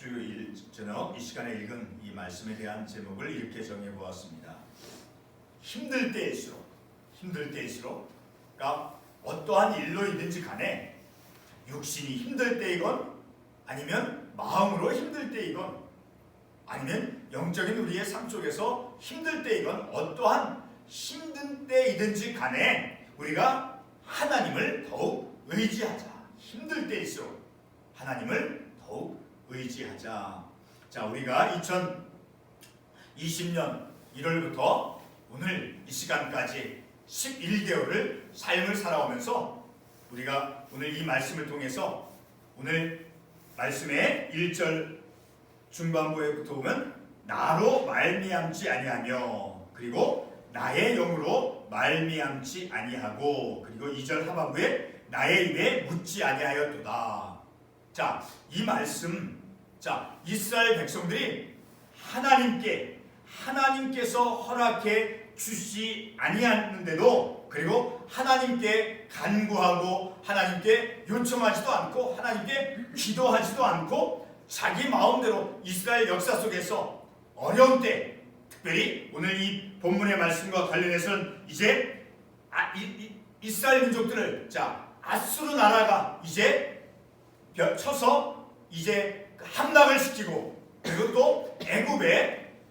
주일 저녁 이 시간에 읽은 이 말씀에 대한 제목을 이렇게 정해 보았습니다. 힘들 때일수록 그러니까 어떠한 일로이든지 간에 육신이 힘들 때이건 아니면 마음으로 힘들 때이건 아니면 영적인 우리의 삶 속에서 힘들 때이건 어떠한 힘든 때이든지 간에 우리가 하나님을 더욱 의지하자. 힘들 때일수록 하나님을 더욱 의지하자. 자, 우리가 2020년 1월부터 오늘 이 시간까지 11개월을 삶을 살아오면서 우리가 오늘 이 말씀을 통해서 오늘 말씀의 1절 중반부에부터 보면 나로 말미암지 아니하며 그리고 나의 영으로 말미암지 아니하고 그리고 2절 하반부에 나의 입에 묻지 아니하였도다. 자, 이 말씀, 이스라엘 백성들이 하나님께서 허락해 주시 아니하는데도 그리고 하나님께 간구하고 하나님께 요청하지도 않고 하나님께 기도하지도 않고 자기 마음대로 이스라엘 역사 속에서 어려운 때, 특별히 오늘 이 본문의 말씀과 관련해서는 이제 이스라엘 민족들을 아수르 나라가 이제 쳐서 이제 함락을 시키고 그리고 또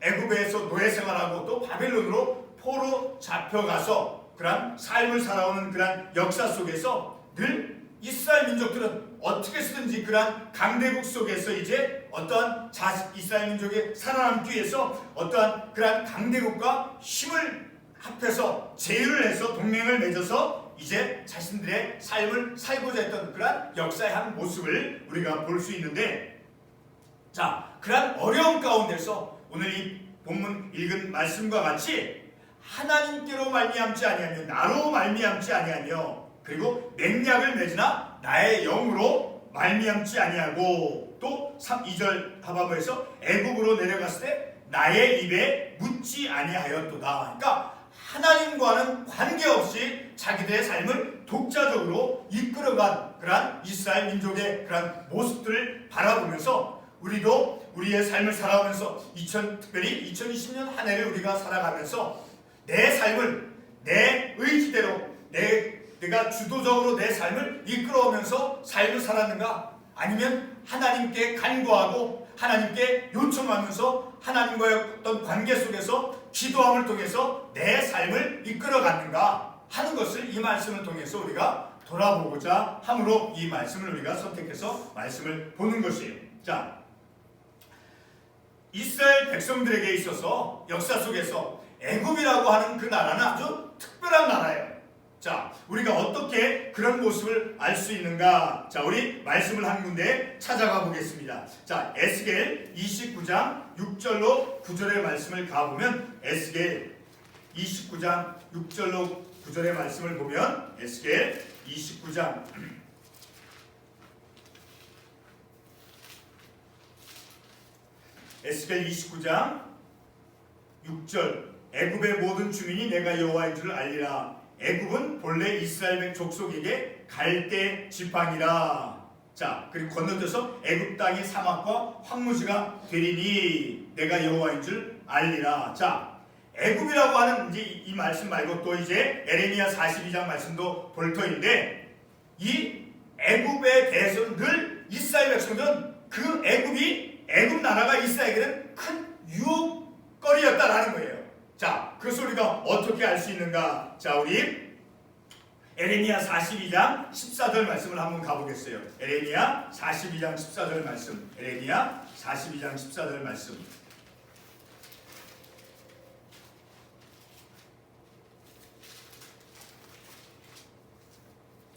애굽에서 노예 생활하고 또 바벨론으로 포로 잡혀가서 그런 삶을 살아오는 그런 역사 속에서 늘 이스라엘 민족들은 어떻게 쓰든지 그런 강대국 속에서 이제 어떠한 이스라엘 민족이 살아남기 위해서 어떠한 그런 강대국과 힘을 합해서 제휴를 해서 동맹을 맺어서 이제 자신들의 삶을 살고자 했던 그런 역사의 한 모습을 우리가 볼 수 있는데, 그런 어려움 가운데서 오늘 이 본문 읽은 말씀과 같이 하나님께로 말미암지 아니하며 나로 말미암지 아니하며 그리고 맹약을 맺으나 나의 영으로 말미암지 아니하고 또 2절 하반부에서 애굽으로 내려갔을 때 나의 입에 묻지 아니하였도다. 그러니까 하나님과는 관계없이 자기들의 삶을 독자적으로 이끌어간 그러한 이스라엘 민족의 그러한 모습들을 바라보면서 우리도 우리의 삶을 살아오면서 특별히 2020년 한 해를 우리가 살아가면서 내 삶을 내 의지대로 내가 주도적으로 내 삶을 이끌어오면서 삶을 살았는가? 아니면 하나님께 간구하고 하나님께 요청하면서 하나님과의 어떤 관계 속에서 기도함을 통해서 내 삶을 이끌어갔는가 하는 것을 이 말씀을 통해서 우리가 돌아보고자 함으로 이 말씀을 우리가 선택해서 말씀을 보는 것이에요. 이스라엘 백성들에게 있어서 역사 속에서 애굽이라고 하는 그 나라는 아주 특별한 나라예요. 우리가 어떻게 그런 모습을 알 수 있는가? 우리 말씀을 한 군데 찾아가 보겠습니다. 에스겔 29장 6절로 9절의 말씀을 가보면 에스겔 29장 6절로 9절의 말씀을 보면 에스겔 29장 6절 애굽의 모든 주민이 내가 여호와인 줄 알리라. 애굽은 본래 이스라엘 족속에게 갈대 지팡이라. 그리고 건너뛰어서 애굽 땅이 사막과 황무지가 되리니 내가 여호와인 줄 알리라. 애굽이라고 하는 이제 이 말씀 말고 또 이제 에레미야 42장 말씀도 볼 터인데 이 애굽에 대해서는 늘 이스라엘 백성들은 그 애굽 나라가 이스라엘에게는 큰 유혹거리였다라는 거예요. 그래서 우리가 어떻게 알 수 있는가? 우리 에레미야 42장 14절 말씀을 한번 가보겠어요. 에레미야 42장 14절 말씀. 에레미야 42장 14절 말씀.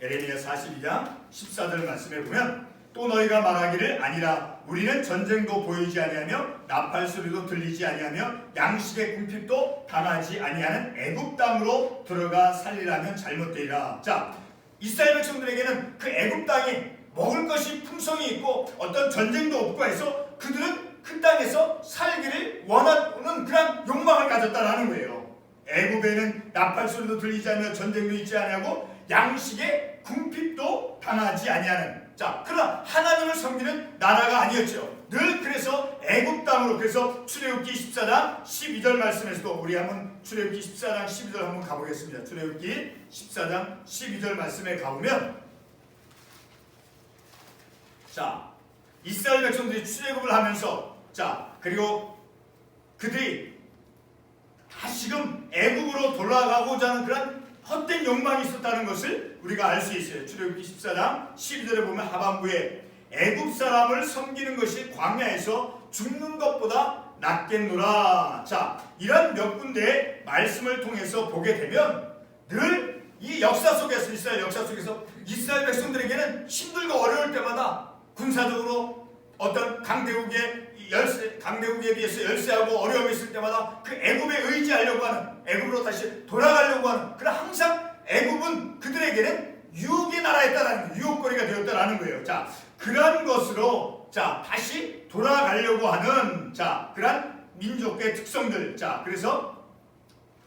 에레미야 42장 14절 말씀에 보면 또 너희가 말하기를 아니라 우리는 전쟁도 보이지 아니하며 나팔 소리도 들리지 아니하며 양식의 궁핍도 당하지 아니하는 애굽 땅으로 들어가 살리라면 잘못되리라. 이스라엘 백성들에게는 그 애굽 땅이 먹을 것이 풍성이 있고 어떤 전쟁도 없고 해서 그들은 그 땅에서 살기를 원하는 그런 욕망을 가졌다라는 거예요. 애굽에는 나팔 소리도 들리지 않으며 전쟁도 있지 아니하고 양식의 궁핍도 당하지 아니하는 자, 그러나 하나님을 섬기는 나라가 아니었죠. 늘 그래서 애굽 땅으로, 그래서 출애굽기 14장 12절 말씀에서도 우리 한번 출애굽기 14장 12절 한번 가보겠습니다. 출애굽기 14장 12절 말씀에 가보면, 자, 이스라엘 백성들이 출애굽을 하면서, 자, 그리고 그들이 다시금 애굽으로 돌아가고자 하는 그런 헛된 욕망이 있었다는 것을 우리가 알 수 있어요. 출애굽기 14장 12절에 보면 하반부에 애굽 사람을 섬기는 것이 광야에서 죽는 것보다 낫겠노라. 자, 이런 몇 군데의 말씀을 통해서 보게 되면 늘 이 역사 속에서, 이스라엘 역사 속에서 이스라엘 백성들에게는 힘들고 어려울 때마다 군사적으로 어떤 강대국에 비해서 열세하고 어려움이 있을 때마다 그 애굽에 의지하려고 하는, 애굽으로 다시 돌아가려고 하는, 그러나 항상 애굽은 그들에게는 유혹의 나라였다라는, 유혹거리가 되었다라는 거예요. 자, 그런 것으로, 자, 다시 돌아가려고 하는, 자, 그런 민족의 특성들. 자, 그래서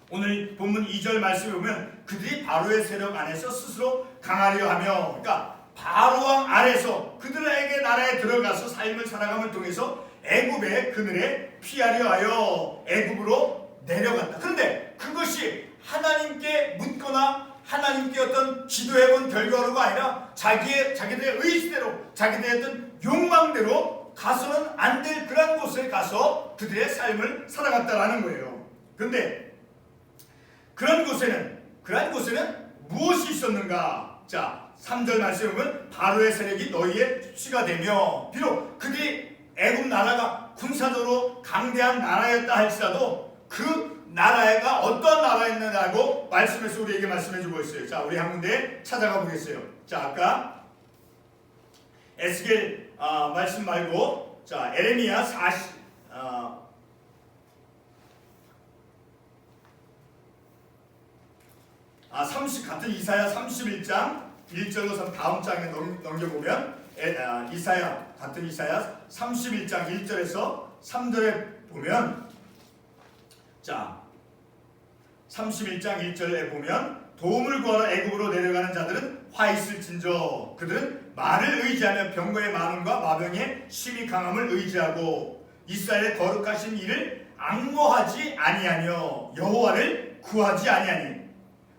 오늘 본문 2절 말씀에 보면 그들이 바로의 세력 안에서 스스로 강하려 하며, 그러니까 바로왕 아래서 그들에게 나라에 들어가서 삶을 살아감을 통해서 애굽의 그늘에 피하려 하여 애굽으로 내려갔다. 그런데 그것이 하나님께 묻거나 하나님께 어떤 기도해본 결과로가 아니라 자기들의 의지대로, 자기들의 어떤 욕망대로 가서는 안 될 그런 곳에 가서 그들의 삶을 살아갔다라는 거예요. 그런데 그런 곳에는 무엇이 있었는가? 자, 3절 말씀에 보면 바로의 세력이 너희의 수치가 되며, 비록 그들이 애굽 나라가 군사적으로 강대한 나라였다 할지라도 그 나라가 어떤 나라였느냐고 말씀에서 우리에게 말씀해주고 있어요. 자, 우리 한 군데 찾아가 보겠어요. 자, 아까 에스겔 말씀 말고, 자, 에레미야 30 같은 이사야 31장 1절로 다음 장에 넘겨보면 같은 이사야 31장 1절에서 3절에 보면, 자, 31장 1절에 보면 도움을 구하러 애굽으로 내려가는 자들은 화 있을진저 그들은 말을 의지하며 병거의 많음과 마병의 심히 강함을 의지하고 이스라엘의 거룩하신 이를 앙모하지 아니하며 여호와를 구하지 아니하니.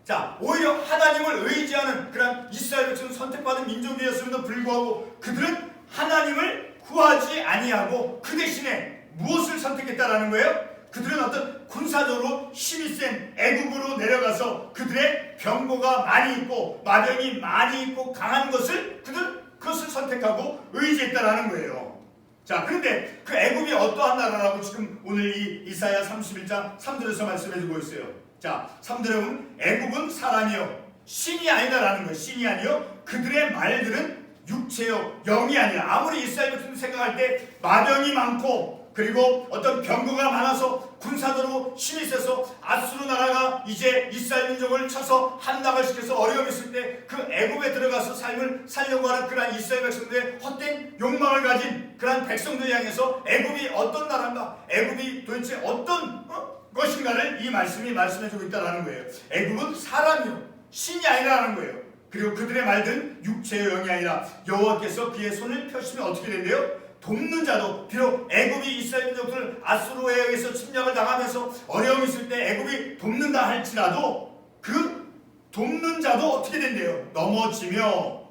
자, 오히려 하나님을 의지하는 그런 이스라엘 백성 선택받은 민족이었음에도 불구하고 그들은 하나님을 구하지 아니하고 그 대신에 무엇을 선택했다라는 거예요? 그들은 어떤 군사적으로 힘이 센 애굽으로 내려가서 그들의 병거가 많이 있고 마병이 많이 있고 강한 것을 그것을 선택하고 의지했다라는 거예요. 자, 그런데 그 애굽이 어떠한 나라라고 지금 오늘 이 이사야 31장 3절에서 말씀해주고 있어요. 자, 3절에 보면 애굽은 사람이요 신이 아니다라는 거예요. 신이 아니요 그들의 말들은 육체요 영이 아니라. 아무리 이스라엘 백성들 생각할 때 마병이 많고 그리고 어떤 병거가 많아서 군사적으로 힘이 세서 아수르 나라가 이제 이스라엘 민족을 쳐서 함락을 시켜서 어려움이 있을 때 그 애굽에 들어가서 삶을 살려고 하는 그러한 이스라엘 백성들의 헛된 욕망을 가진 그러한 백성들 향해서 애굽이 어떤 나라인가, 애굽이 도대체 어떤 것인가를 이 말씀이 말씀해주고 있다는 거예요. 애굽은 사람이요 신이 아니라는 거예요. 그리고 그들의 말들은 육체의 영이 아니라 여호와께서 그의 손을 펴시면 어떻게 된대요? 돕는 자도, 비록 애굽이 이스라엘 민족들을 아수르에 의해서 침략을 당하면서 어려움이 있을 때 애굽이 돕는다 할지라도 그 돕는 자도 어떻게 된대요? 넘어지며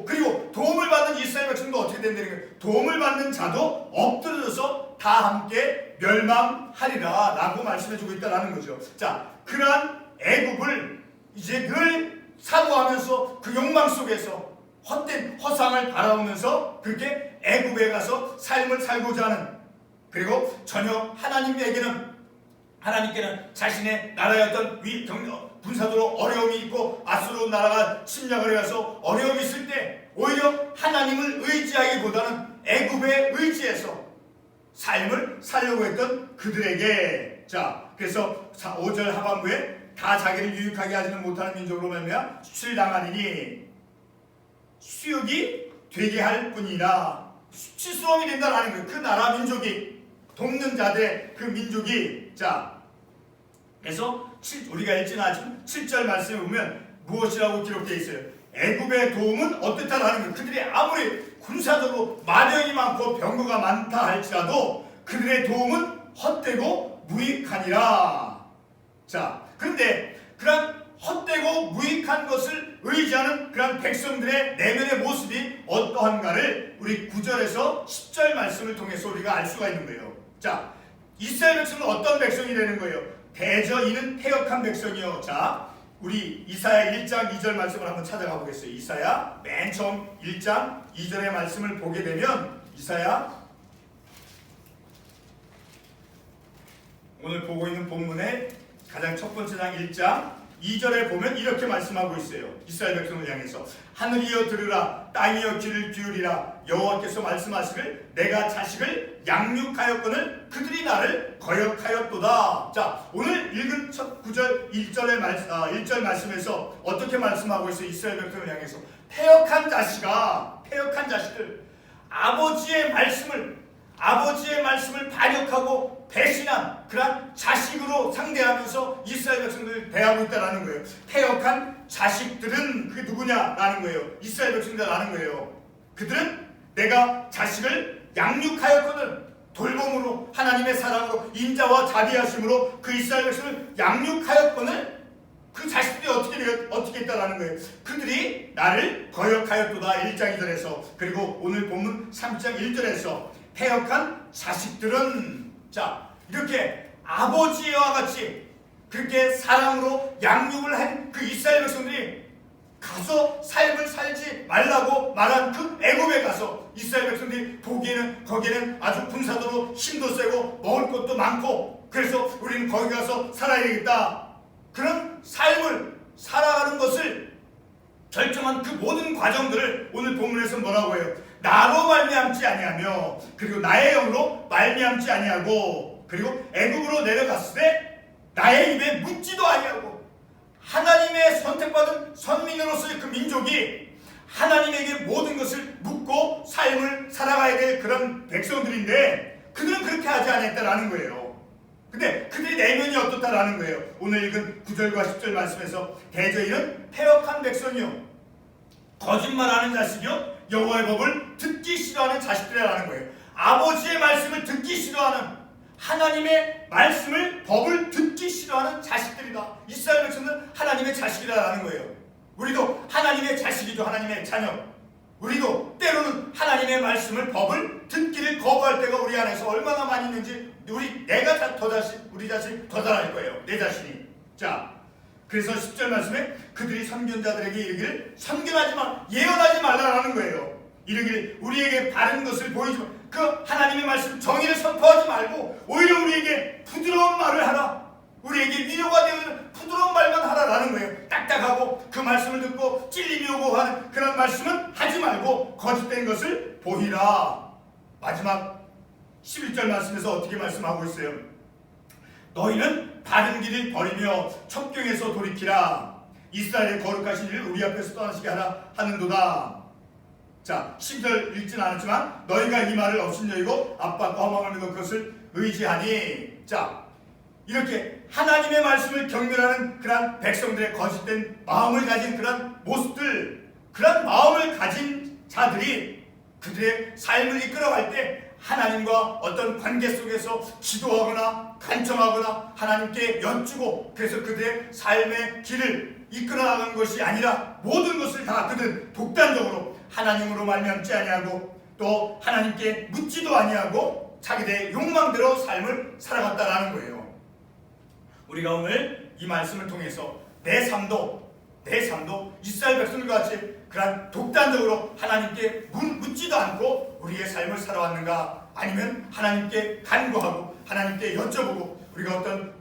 그리고 도움을 받는 이스라엘 백성도 어떻게 된다는 거예요? 도움을 받는 자도 엎드려져서 다 함께 멸망하리라 라고 말씀해주고 있다는 거죠. 자, 그러한 애굽을 이제 늘 사고하면서 그 욕망 속에서 헛된 허상을 바라보면서 그렇게 애굽에 가서 삶을 살고자 하는, 그리고 전혀 하나님께는 자신의 나라의 어떤 군사적으로 어려움이 있고 아수르 나라가 침략을 해서 어려움이 있을 때 오히려 하나님을 의지하기보다는 애굽에 의지해서 삶을 살려고 했던 그들에게, 자, 그래서 5절 하반부에 다 자기를 유익하게 하지는 못하는 민족으로 말미암아 수치당하니니 수욕이 되게 할 뿐이라. 수치스러움이 된다는 거예요. 그 나라 민족이, 돕는 자들의 그 민족이. 자, 그래서 우리가 읽지는 않지만 7절 말씀에 보면 무엇이라고 기록되어 있어요? 애굽의 도움은 어떻다라는 거예요. 그들이 아무리 군사적으로 마병이 많고 병거가 많다 할지라도 그들의 도움은 헛되고 무익하니라. 자, 그런데 그런 헛되고 무익한 것을 의지하는 그런 백성들의 내면의 모습이 어떠한가를 우리 9절에서 10절 말씀을 통해서 우리가 알 수가 있는 거예요. 자, 이스라엘 백성은 어떤 백성이 되는 거예요? 대저 이는 패역한 백성이요. 자, 우리 이사야 1장 2절 말씀을 한번 찾아가 보겠어요. 이사야 맨 처음 1장 2절의 말씀을 보게 되면 이사야 오늘 보고 있는 본문의 가장 첫 번째 장 1장 2절에 보면 이렇게 말씀하고 있어요. 이스라엘 백성을 향해서 하늘이여 들으라 땅이여 귀를 기울이라 여호와께서 말씀하시길 내가 자식을 양육하였거늘 그들이 나를 거역하였도다. 자, 오늘 읽은 첫 9절 1절 말씀에서 어떻게 말씀하고 있어요? 이스라엘 백성을 향해서 패역한 자식아, 패역한 자식들, 아버지의 말씀을 반역하고 배신한 그런 자식으로 상대하면서 이스라엘 백성들을 대하고 있다는 거예요. 패역한 자식들은 그게 누구냐라는 거예요. 이스라엘 백성들이라는 거예요. 그들은 내가 자식을 양육하였거든. 돌봄으로 하나님의 사랑으로 인자와 자비하심으로 그 이스라엘 백성을 양육하였거늘 그 자식들이 어떻게 했다라는 거예요. 그들이 나를 거역하였도다. 1장 2절에서 그리고 오늘 본문 3장 1절에서 패역한 자식들은 자, 이렇게 아버지와 같이 그렇게 사랑으로 양육을 한 그 이스라엘 백성들이 가서 삶을 살지 말라고 말한 그 애굽에 가서 이스라엘 백성들이 보기에는 거기에는 아주 군사도로 힘도 세고 먹을 것도 많고 그래서 우리는 거기 가서 살아야 되겠다. 그런 삶을 살아가는 것을 결정한 그 모든 과정들을 오늘 본문에서 뭐라고 해요? 나로 말미암지 아니하며 그리고 나의 영으로 말미암지 아니하고 그리고 애굽으로 내려갔을 때 나의 입에 묻지도 아니하고 하나님의 선택받은 선민으로서의 그 민족이 하나님에게 모든 것을 묻고 삶을 살아가야 될 그런 백성들인데 그들은 그렇게 하지 않았다라는 거예요. 근데 그들의 내면이 어떻다라는 거예요. 오늘 읽은 9절과 10절 말씀에서 대저인은 패역한 백성이요 거짓말하는 자식이요 여호와의 법을 듣기 싫어하는 자식들이라는 거예요. 아버지의 말씀을 듣기 싫어하는 하나님의 말씀을 법을 듣기 싫어하는 자식들이다. 이스라엘 백성은 하나님의 자식이라는 거예요. 우리도 하나님의 자식이죠. 하나님의 자녀. 우리도 때로는 하나님의 말씀을 법을 듣기를 거부할 때가 우리 안에서 얼마나 많이 있는지 우리 자신이 더 잘 알 거예요. 내 자신이. 자, 그래서 10절 말씀에 그들이 선견자들에게 이르기를 선견하지 마, 예언하지 말라라는 거예요. 이르기를 우리에게 바른 것을 보이지 마. 그 하나님의 말씀 정의를 선포하지 말고 오히려 우리에게 부드러운 말을 하라. 우리에게 위로가 되는 부드러운 말만 하라라는 거예요. 딱딱하고 그 말씀을 듣고 찔림이 오고 하는 그런 말씀은 하지 말고 거짓된 것을 보이라. 마지막 11절 말씀에서 어떻게 말씀하고 있어요? 너희는 바른 길을 버리며 첩경에서 돌이키라. 이스라엘의 거룩하신 일을 우리 앞에서 떠나시게 하라 하는도다. 자, 10절 읽진 않았지만 너희가 이 말을 업신여기고 압박과 허망을 믿어 그것을 의지하니. 자, 이렇게 하나님의 말씀을 경멸하는 그런 백성들의 거짓된 마음을 가진 그런 모습들, 그런 마음을 가진 자들이 그들의 삶을 이끌어갈 때 하나님과 어떤 관계 속에서 기도하거나 간청하거나 하나님께 여쭈고 그래서 그들의 삶의 길을 이끌어나가는 것이 아니라 모든 것을 다 그들은 독단적으로 하나님으로 말미암지 아니하고 또 하나님께 묻지도 아니하고 자기들의 욕망대로 삶을 살아갔다라는 거예요. 우리가 오늘 이 말씀을 통해서 내 삶도 이스라엘 백성들과 같이 그런 독단적으로 하나님께 묻지도 않고 우리의 삶을 살아왔는가, 아니면 하나님께 간구하고 하나님께 여쭤보고 우리가 어떤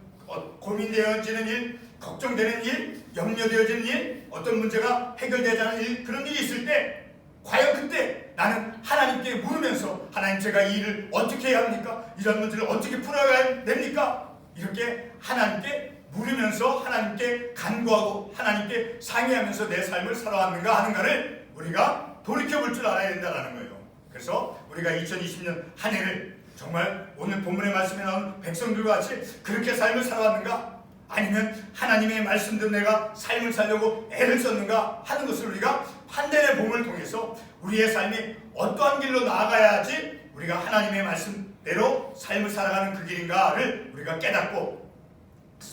고민되어지는 일, 걱정되는 일, 염려되어지는 일, 어떤 문제가 해결되지 않은 일, 그런 일이 있을 때 과연 그때 나는 하나님께 물으면서 하나님 제가 이 일을 어떻게 해야 합니까? 이런 문제를 어떻게 풀어야 됩니까? 이렇게 하나님께 물으면서 하나님께 간구하고 하나님께 상의하면서 내 삶을 살아왔는가 하는가를 우리가 돌이켜볼 줄 알아야 된다는 거예요. 그래서 우리가 2020년 한 해를 정말 오늘 본문의 말씀에 나온 백성들과 같이 그렇게 삶을 살아왔는가? 아니면 하나님의 말씀대로 내가 삶을 살려고 애를 썼는가 하는 것을 우리가 판단의 봄을 통해서 우리의 삶이 어떠한 길로 나아가야지 우리가 하나님의 말씀대로 삶을 살아가는 그 길인가를 우리가 깨닫고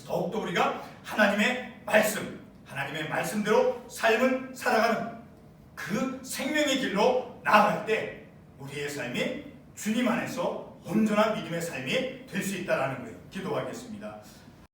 더욱더 우리가 하나님의 말씀대로 삶을 살아가는 그 생명의 길로 나아갈 때 우리의 삶이 주님 안에서 온전한 믿음의 삶이 될 수 있다는 거예요. 기도하겠습니다.